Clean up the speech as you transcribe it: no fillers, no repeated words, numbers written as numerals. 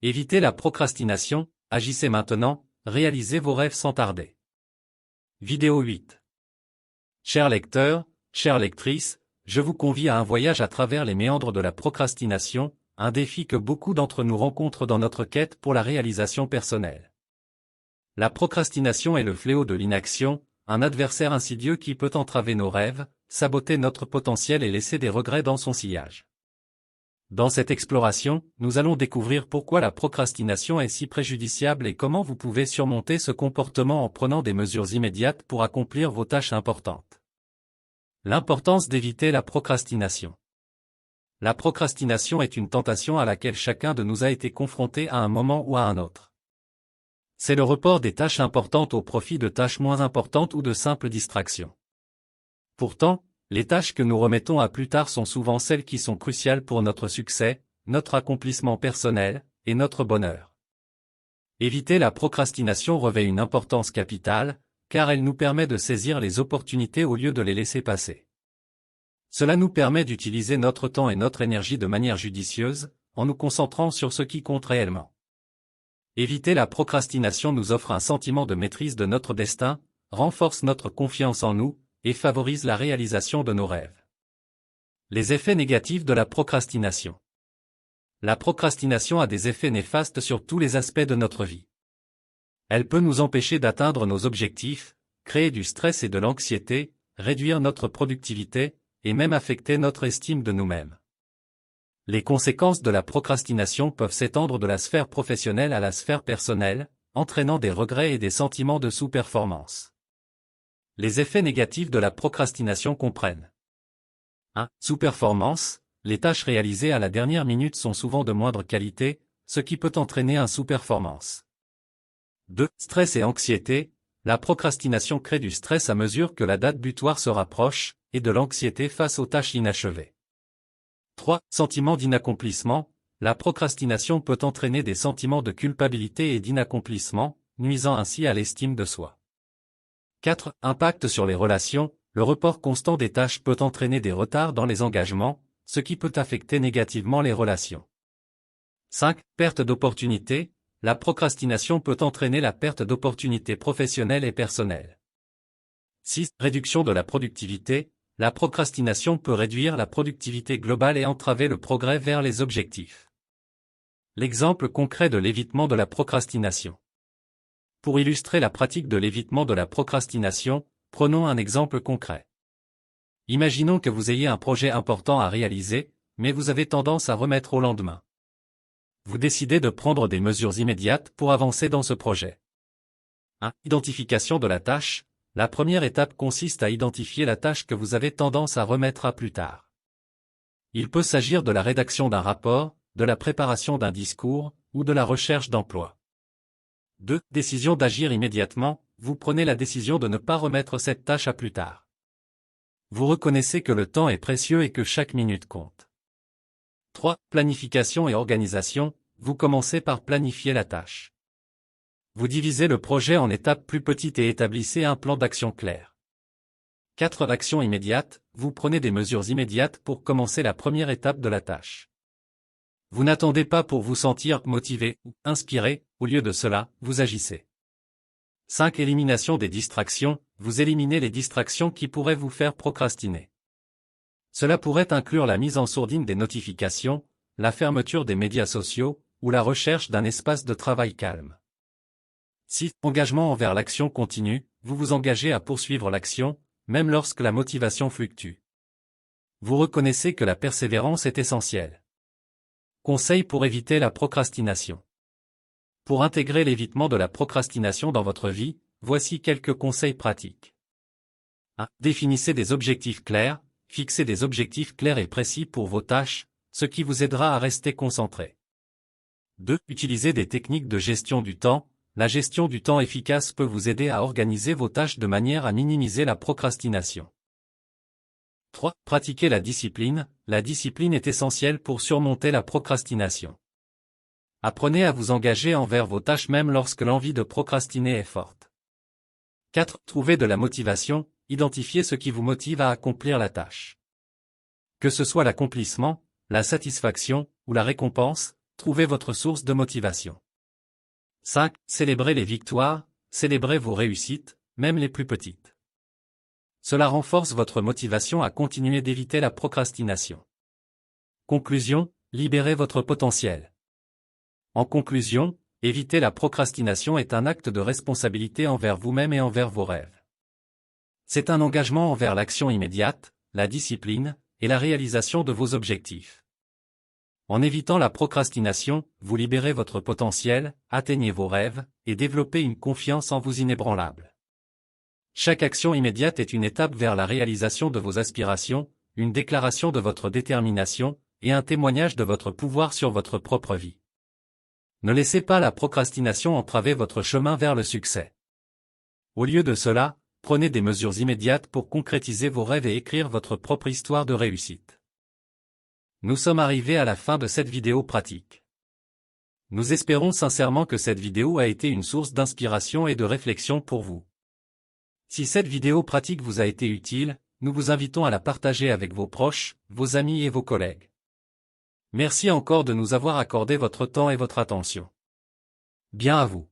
Évitez la procrastination, agissez maintenant, réalisez vos rêves sans tarder. Vidéo 8. Chers lecteurs, chères lectrices, je vous convie à un voyage à travers les méandres de la procrastination, un défi que beaucoup d'entre nous rencontrent dans notre quête pour la réalisation personnelle. La procrastination est le fléau de l'inaction, un adversaire insidieux qui peut entraver nos rêves, saboter notre potentiel et laisser des regrets dans son sillage. Dans cette exploration, nous allons découvrir pourquoi la procrastination est si préjudiciable et comment vous pouvez surmonter ce comportement en prenant des mesures immédiates pour accomplir vos tâches importantes. L'importance d'éviter la procrastination. La procrastination est une tentation à laquelle chacun de nous a été confronté à un moment ou à un autre. C'est le report des tâches importantes au profit de tâches moins importantes ou de simples distractions. Pourtant, les tâches que nous remettons à plus tard sont souvent celles qui sont cruciales pour notre succès, notre accomplissement personnel, et notre bonheur. Éviter la procrastination revêt une importance capitale, car elle nous permet de saisir les opportunités au lieu de les laisser passer. Cela nous permet d'utiliser notre temps et notre énergie de manière judicieuse, en nous concentrant sur ce qui compte réellement. Éviter la procrastination nous offre un sentiment de maîtrise de notre destin, renforce notre confiance en nous, et favorise la réalisation de nos rêves. Les effets négatifs de la procrastination. La procrastination a des effets néfastes sur tous les aspects de notre vie. Elle peut nous empêcher d'atteindre nos objectifs, créer du stress et de l'anxiété, réduire notre productivité, et même affecter notre estime de nous-mêmes. Les conséquences de la procrastination peuvent s'étendre de la sphère professionnelle à la sphère personnelle, entraînant des regrets et des sentiments de sous-performance. Les effets négatifs de la procrastination comprennent 1. Sous-performance. Les tâches réalisées à la dernière minute sont souvent de moindre qualité, ce qui peut entraîner un sous-performance. 2. Stress et anxiété. La procrastination crée du stress à mesure que la date butoir se rapproche, et de l'anxiété face aux tâches inachevées. 3. Sentiment d'inaccomplissement. La procrastination peut entraîner des sentiments de culpabilité et d'inaccomplissement, nuisant ainsi à l'estime de soi. 4. Impact sur les relations. Le report constant des tâches peut entraîner des retards dans les engagements, ce qui peut affecter négativement les relations. 5. Perte d'opportunités. La procrastination peut entraîner la perte d'opportunités professionnelles et personnelles. 6. Réduction de la productivité. La procrastination peut réduire la productivité globale et entraver le progrès vers les objectifs. L'exemple concret de l'évitement de la procrastination. Pour illustrer la pratique de l'évitement de la procrastination, prenons un exemple concret. Imaginons que vous ayez un projet important à réaliser, mais vous avez tendance à remettre au lendemain. Vous décidez de prendre des mesures immédiates pour avancer dans ce projet. 1. Identification de la tâche. La première étape consiste à identifier la tâche que vous avez tendance à remettre à plus tard. Il peut s'agir de la rédaction d'un rapport, de la préparation d'un discours, ou de la recherche d'emploi. 2. Décision d'agir immédiatement. Vous prenez la décision de ne pas remettre cette tâche à plus tard. Vous reconnaissez que le temps est précieux et que chaque minute compte. 3. Planification et organisation. Vous commencez par planifier la tâche. Vous divisez le projet en étapes plus petites et établissez un plan d'action clair. 4. Action immédiate. Vous prenez des mesures immédiates pour commencer la première étape de la tâche. Vous n'attendez pas pour vous sentir motivé ou inspiré, au lieu de cela, vous agissez. 5. Élimination des distractions. Vous éliminez les distractions qui pourraient vous faire procrastiner. Cela pourrait inclure la mise en sourdine des notifications, la fermeture des médias sociaux, ou la recherche d'un espace de travail calme. 6. Engagement envers l'action continue. Vous vous engagez à poursuivre l'action, même lorsque la motivation fluctue. Vous reconnaissez que la persévérance est essentielle. Conseils pour éviter la procrastination. Pour intégrer l'évitement de la procrastination dans votre vie, voici quelques conseils pratiques. 1. Définissez des objectifs clairs. Fixez des objectifs clairs et précis pour vos tâches, ce qui vous aidera à rester concentré. 2. Utilisez des techniques de gestion du temps. La gestion du temps efficace peut vous aider à organiser vos tâches de manière à minimiser la procrastination. 3. Pratiquez la discipline. La discipline est essentielle pour surmonter la procrastination. Apprenez à vous engager envers vos tâches même lorsque l'envie de procrastiner est forte. 4. Trouvez de la motivation. Identifiez ce qui vous motive à accomplir la tâche. Que ce soit l'accomplissement, la satisfaction ou la récompense, Trouvez votre source de motivation. 5. Célébrez les victoires, célébrez vos réussites, même les plus petites. Cela renforce votre motivation à continuer d'éviter la procrastination. Conclusion, libérez votre potentiel. En conclusion, éviter la procrastination est un acte de responsabilité envers vous-même et envers vos rêves. C'est un engagement envers l'action immédiate, la discipline, et la réalisation de vos objectifs. En évitant la procrastination, vous libérez votre potentiel, atteignez vos rêves, et développez une confiance en vous inébranlable. Chaque action immédiate est une étape vers la réalisation de vos aspirations, une déclaration de votre détermination, et un témoignage de votre pouvoir sur votre propre vie. Ne laissez pas la procrastination entraver votre chemin vers le succès. Au lieu de cela, prenez des mesures immédiates pour concrétiser vos rêves et écrire votre propre histoire de réussite. Nous sommes arrivés à la fin de cette vidéo pratique. Nous espérons sincèrement que cette vidéo a été une source d'inspiration et de réflexion pour vous. Si cette vidéo pratique vous a été utile, nous vous invitons à la partager avec vos proches, vos amis et vos collègues. Merci encore de nous avoir accordé votre temps et votre attention. Bien à vous.